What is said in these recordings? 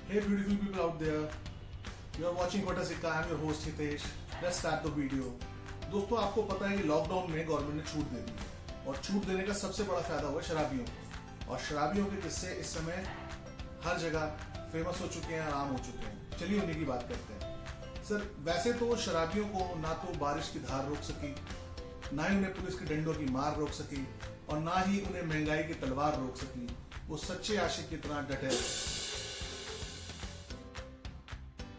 Hey beautiful people out there, you are watching Kota Sikka. I am your host Hitesh. Let's start the video. दोस्तों आपको पता है कि lockdown में government ने छूट दे दी है और छूट देने का सबसे बड़ा फायदा हुआ शराबियों को। और शराबियों के किस्से इस समय हर जगह फेमस हो चुके हैं, आराम हो चुके हैं। चलिए उन्हीं की बात करते हैं। सर वैसे तो शराबियों को ना तो बारिश की धार रोक सकी, ना ही उन्हें पुलिस के डंडों की मार रोक सकी और ना ही उन्हें महंगाई की तलवार रोक सकी। वो सच्चे आशिक की तरह डटे।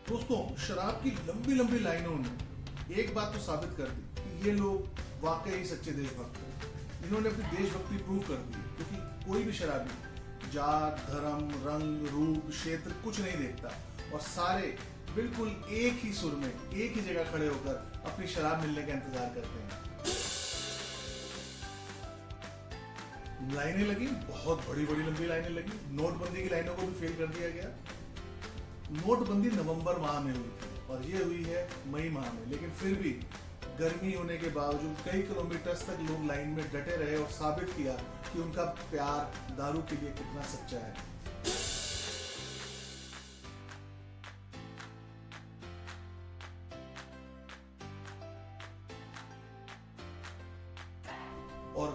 दोस्तों शराब की लंबी लंबी लाइनों ने एक बात तो साबित कर दी कि ये लोग वाकई सच्चे देशभक्त हैं। इन्होंने अपनी देशभक्ति प्रूव कर दी, क्योंकि कोई भी शराबी जात, धर्म, रंग, रूप, क्षेत्र कुछ नहीं देखता और सारे बिल्कुल एक ही सुर में एक ही जगह खड़े होकर अपनी शराब मिलने का इंतजार करते हैं। लाइनें लगी, बहुत बड़ी बड़ी लंबी लाइनें लगी। नोटबंदी की लाइनों को भी फेल कर दिया गया। नोटबंदी नवंबर माह में हुई थी और ये हुई है मई माह में, लेकिन फिर भी गर्मी होने के बावजूद कई किलोमीटर तक लोग लाइन में डटे रहे और साबित किया कि उनका प्यार दारू के लिए कितना सच्चा है। और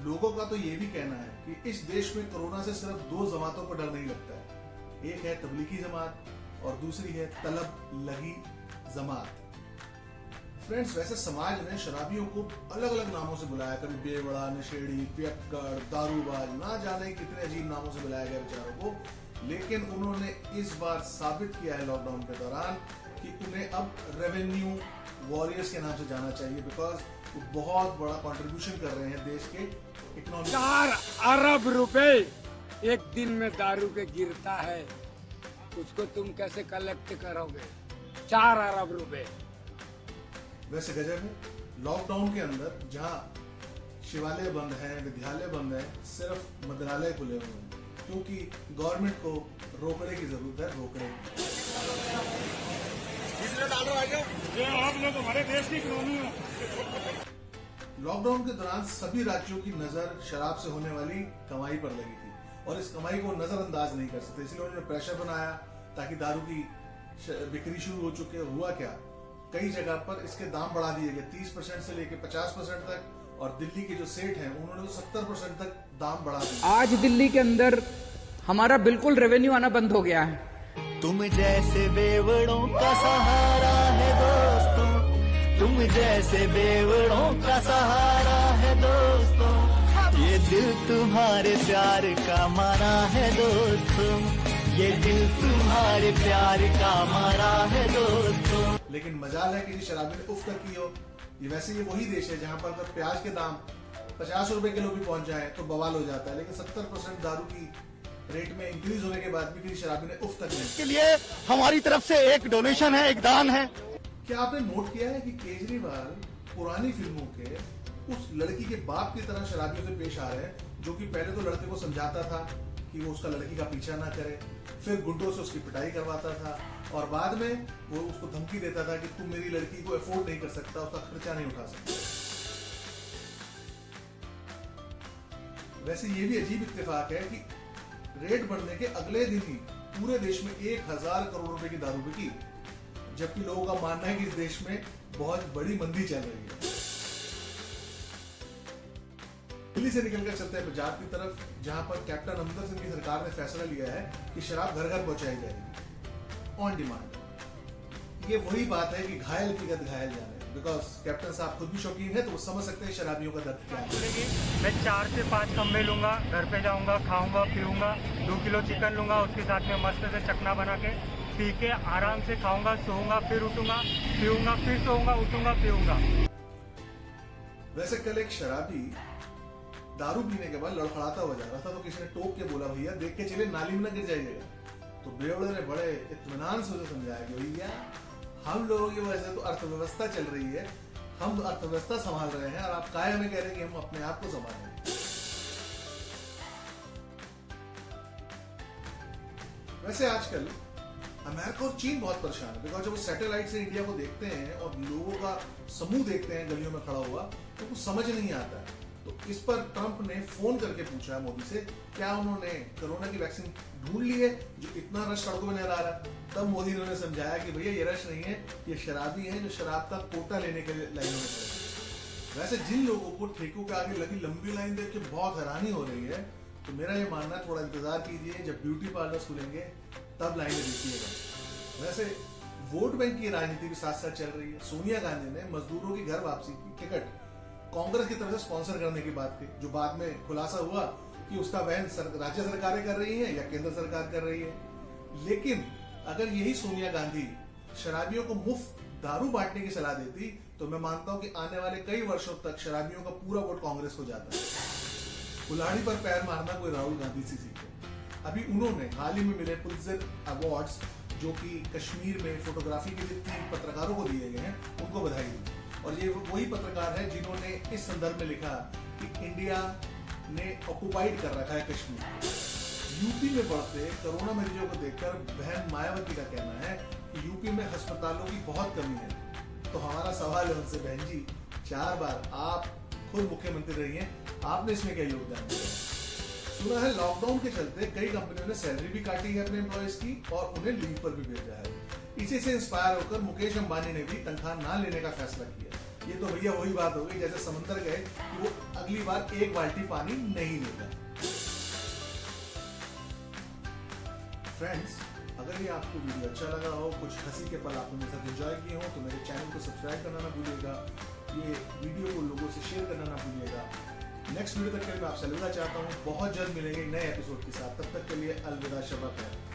लोगों का तो ये भी कहना है कि इस देश में कोरोना से सिर्फ दो जमातों को डर नहीं लगता है। एक है तबलीगी जमात और दूसरी है तलब लगी जमात। फ्रेंड्स वैसे समाज ने शराबियों को अलग अलग नामों से बुलाया, कभी बेवड़ा, नशेड़ी, पियक्कड़, दारूबाज, ना जाने कितने अजीब नामों से बुलाया गया बेचारों को। लेकिन उन्होंने इस बार साबित किया है लॉकडाउन के दौरान कि उन्हें अब रेवेन्यू वॉरियर्स के नाम से जाना चाहिए, बिकॉज वो बहुत बड़ा कंट्रीब्यूशन कर रहे हैं देश के इकोनॉमी। 4 अरब रुपए एक दिन में दारू के गिरता है, उसको तुम कैसे कलेक्ट करोगे? 4 अरब रुपए। वैसे गजब है, लॉकडाउन के अंदर जहां शिवालय बंद है, विद्यालय बंद है, सिर्फ मंदिरालय खुले हुए हैं, क्योंकि गवर्नमेंट को रोकने की जरूरत है, रोकने की। आप लोग हमारे देश की इकोनॉमी है। लॉकडाउन के दौरान सभी राज्यों की नजर शराब से होने वाली कमाई पर लगी थी और इस कमाई को नजरअंदाज नहीं कर सकते, इसलिए उन्होंने प्रेशर बनाया ताकि दारू की बिक्री शुरू हो चुके। हुआ क्या, कई जगह पर इसके दाम बढ़ा दिए गए 30% से लेकर 50% तक, और दिल्ली के जो सेठ हैं उन्होंने तो 70% तक दाम बढ़ा दिया। आज दिल्ली के अंदर हमारा बिल्कुल रेवेन्यू आना बंद हो गया है। तुम जैसे बेवड़ों का सहारा है दोस्तों, तुम जैसे बेवड़ों का सहारा है दोस्तों, ये दिल तुम्हारे प्यार का मारा है दोस्तों, ये दिल तुम्हारे प्यार का मारा है दोस्तों। लेकिन मजाल है किसी शराबी ने उफ तक की हो। ये वैसे ये वही देश है जहां पर अगर प्याज के दाम 50 रुपए किलो भी पहुंच जाए तो बवाल हो जाता है, लेकिन 70% दारू की रेट में इंक्रीज होने के बाद भी किसी शराबी ने उफ तक नहीं। इसके लिए हमारी तरफ से एक डोनेशन है, एक दान है। क्या आपने नोट किया है कि केजरीवाल पुरानी फिल्मों के उस लड़की के बाप की तरह शराबियों से पेश आ रहे हैं, जो कि पहले तो लड़के को समझाता था कि वो उसका लड़की का पीछा ना करे, फिर गुंडों से उसकी पिटाई करवाता था और बाद में वो उसको धमकी देता था कि तुम मेरी लड़की को अफोर्ड नहीं कर सकता, उसका खर्चा नहीं उठा सकता। वैसे ये भी अजीब इत्तेफाक है कि रेट बढ़ने के अगले दिन ही पूरे देश में 1000 करोड़ रुपए की दारू बिकी, जबकि लोगों का मानना है कि इस देश में बहुत बड़ी मंदी चल रही है। दिल्ली से निकलकर चलते हैं पंजाब की तरफ, जहां पर कैप्टन अमरिंदर सिंह की सरकार ने फैसला लिया है कि शराब घर घर पहुंचाई जाएगी ऑन डिमांड। ये वही बात है कि घायल की गद घायल जाने, बिकॉज कैप्टन साहब खुद भी शौकीन है तो वो समझ सकते हैं शराबियों का दर्द क्या है। मैं 4 से 5 खम्बे लूंगा, घर पे जाऊंगा, खाऊंगा, पीऊंगा, 2 किलो चिकन लूंगा, उसके साथ में मस्त से चकना बना के पी के आराम से खाऊंगा, सोऊंगा, फिर उठूंगा, पीऊंगा, फिर सोऊंगा, उठूंगा, पीऊंगा। वैसे कल एक शराबी दारू पीने के बाद लड़खड़ाता हुआ जा रहा था, तो किसी ने टोक के बोला भैया देख के चले, नाली में न गिर जाइएगा। तो बेवड़े ने बड़े इत्मीनान से उसे समझाया कि भैया हम लोगों की वजह से तो अर्थव्यवस्था चल रही है, हम अर्थव्यवस्था संभाल रहे हैं और आप काय हमें कह रहे हैं कि हम अपने आप को संभालें। वैसे आजकल अमेरिका और चीन बहुत परेशान है, बिकॉज जब वो सैटेलाइट से इंडिया को देखते हैं और लोगों का समूह देखते हैं गलियों में खड़ा हुआ, तो कुछ समझ नहीं आता है। तो इस पर ट्रंप ने फोन करके पूछा मोदी से क्या उन्होंने कोरोना की वैक्सीन ढूंढ ली है जो इतना रश सड़कों में नजर आ रहा है। तब मोदी ने उन्हें समझाया कि भैया ये रश नहीं है, ये शराबी है जो शराब का कोटा लेने के लिए लाइनों में खड़े। वैसे जिन लोगों को ठेकों के आगे लगी लंबी लाइन देख के बहुत हैरानी हो रही है, तो मेरा ये मानना है थोड़ा इंतजार कीजिए, जब ब्यूटी पार्लर खुलेंगे तब लाइनें देखिएगा। वैसे वोट बैंक की राजनीति भी साथ साथ चल रही है। सोनिया गांधी ने मजदूरों की घर वापसी की टिकट कांग्रेस की तरफ से स्पॉन्सर करने की बात की, जो बाद में खुलासा हुआ कि उसका वहन राज्य सरकारें कर रही हैं या केंद्र सरकार कर रही है। लेकिन अगर यही सोनिया गांधी शराबियों को मुफ्त दारू बांटने की सलाह देती तो मैं मानता हूं कि आने वाले कई वर्षों तक शराबियों का पूरा वोट कांग्रेस को जाता है। कुल्हाड़ी पर पैर मारना कोई राहुल गांधी से सीखे। अभी उन्होंने हाल ही में मिले पुलित्जर अवार्ड्स जो कि कश्मीर में फोटोग्राफी के लिए 3 पत्रकारों को दिए गए हैं, उनको बधाई दी। और ये वही पत्रकार है जिन्होंने इस संदर्भ में लिखा कि इंडिया ने ऑक्युपाइड कर रखा है कश्मीर। यूपी में बढ़ते कोरोना मरीजों को देखकर बहन मायावती का कहना है कि यूपी में अस्पतालों की बहुत कमी है। तो हमारा सवाल है उनसे, बहन जी 4 बार आप खुद मुख्यमंत्री रही हैं, आपने इसमें क्या योगदान दिया? सुना है लॉकडाउन के चलते कई कंपनियों ने सैलरी भी काटी है अपने एम्प्लॉयज की और उन्हें लीव पर भी भेजा है। इसी से इंस्पायर होकर मुकेश अंबानी ने भी तनख्वाह ना लेने का फैसला किया। ये तो भैया वही बात हो गई जैसे समंदर गए कि वो अगली बार 1 बाल्टी पानी नहीं लेगा। फ्रेंड्स, अगर ये आपको वीडियो अच्छा लगा हो, कुछ हंसी के पल आपने मेरे साथ एंजॉय किए हो, तो मेरे चैनल को सब्सक्राइब करना ना भूलिएगा। ये वीडियो को लोगों से शेयर करना ना भूलिएगा। नेक्स्ट वीडियो तक के लिए मैं आपसे अलविदा चाहता हूँ। बहुत जल्द मिलेंगे नए एपिसोड के साथ। तब तक के लिए अलविदा, शब खैर।